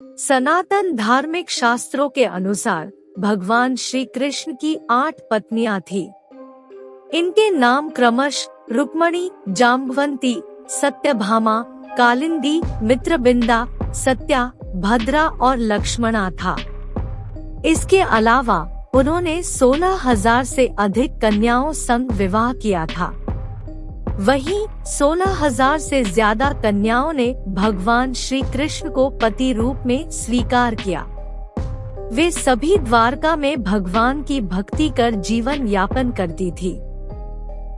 सनातन धार्मिक शास्त्रों के अनुसार भगवान श्री कृष्ण की 8 पत्नियां थी। इनके नाम क्रमश रुक्मणी, जाम्बवंती, सत्यभामा, कालिंदी, मित्रबिंदा, सत्या, भद्रा और लक्ष्मणा था। इसके अलावा उन्होंने 16,000 से अधिक कन्याओं संग विवाह किया था। वहीं 16,000 से ज्यादा कन्याओं ने भगवान श्री कृष्ण को पति रूप में स्वीकार किया। वे सभी द्वारका में भगवान की भक्ति कर जीवन यापन करती थी।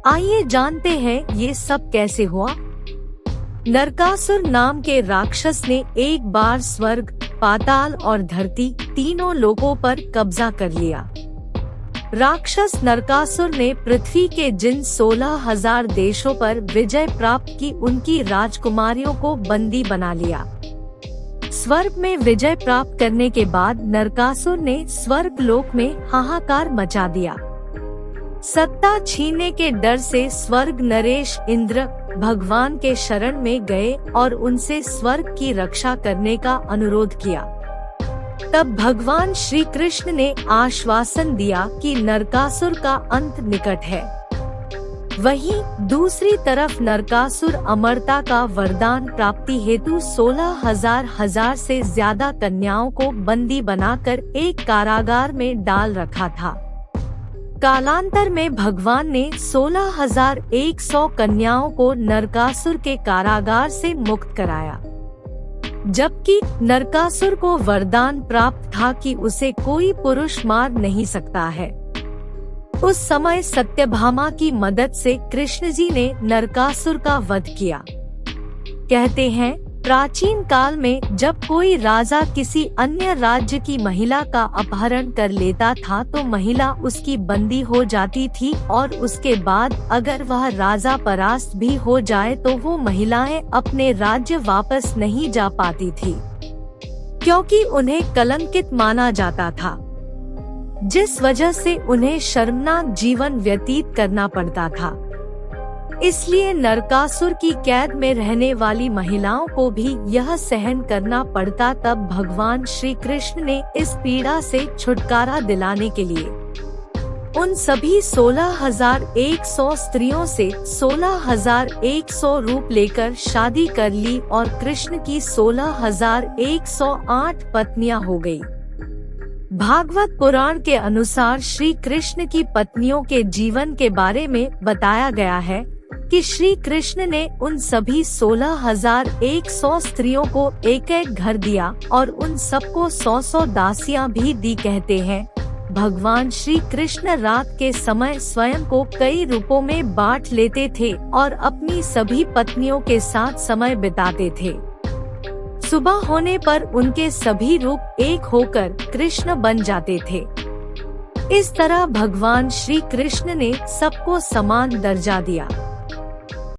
आइए जानते हैं ये सब कैसे हुआ। नरकासुर नाम के राक्षस ने एक बार स्वर्ग, पाताल और धरती तीनों लोकों पर कब्जा कर लिया। राक्षस नरकासुर ने पृथ्वी के जिन 16,000 देशों पर विजय प्राप्त की, उनकी राजकुमारियों को बंदी बना लिया। स्वर्ग में विजय प्राप्त करने के बाद नरकासुर ने स्वर्ग लोक में हाहाकार मचा दिया। सत्ता छीनने के डर से स्वर्ग नरेश इंद्र भगवान के शरण में गए और उनसे स्वर्ग की रक्षा करने का अनुरोध किया। तब भगवान श्री कृष्ण ने आश्वासन दिया कि नरकासुर का अंत निकट है। वहीं दूसरी तरफ नरकासुर अमरता का वरदान प्राप्ति हेतु 16,000 से ज्यादा कन्याओं को बंदी बनाकर एक कारागार में डाल रखा था। कालांतर में भगवान ने 16,100 कन्याओं को नरकासुर के कारागार से मुक्त कराया। जबकि नरकासुर को वरदान प्राप्त था कि उसे कोई पुरुष मार नहीं सकता है। उस समय सत्यभामा की मदद से कृष्ण जी ने नरकासुर का वध किया। कहते हैं प्राचीन काल में जब कोई राजा किसी अन्य राज्य की महिला का अपहरण कर लेता था तो महिला उसकी बंदी हो जाती थी और उसके बाद अगर वह राजा परास्त भी हो जाए तो वो महिलाएं अपने राज्य वापस नहीं जा पाती थी, क्योंकि उन्हें कलंकित माना जाता था, जिस वजह से उन्हें शर्मनाक जीवन व्यतीत करना पड़ता था। इसलिए नरकासुर की कैद में रहने वाली महिलाओं को भी यह सहन करना पड़ता। तब भगवान श्री कृष्ण ने इस पीड़ा से छुटकारा दिलाने के लिए उन सभी 16,100 स्त्रियों से 16,100 रूप लेकर शादी कर ली और कृष्ण की 16,108 पत्नियां हो गयी। भागवत पुराण के अनुसार श्री कृष्ण की पत्नियों के जीवन के बारे में बताया गया है कि श्री कृष्ण ने उन सभी 16,100 स्त्रियों को एक एक घर दिया और उन सबको 100 दासियां भी दी। कहते हैं भगवान श्री कृष्ण रात के समय स्वयं को कई रूपों में बांट लेते थे और अपनी सभी पत्नियों के साथ समय बिताते थे। सुबह होने पर उनके सभी रूप एक होकर कृष्ण बन जाते थे। इस तरह भगवान श्री कृष्ण ने सबको समान दर्जा दिया।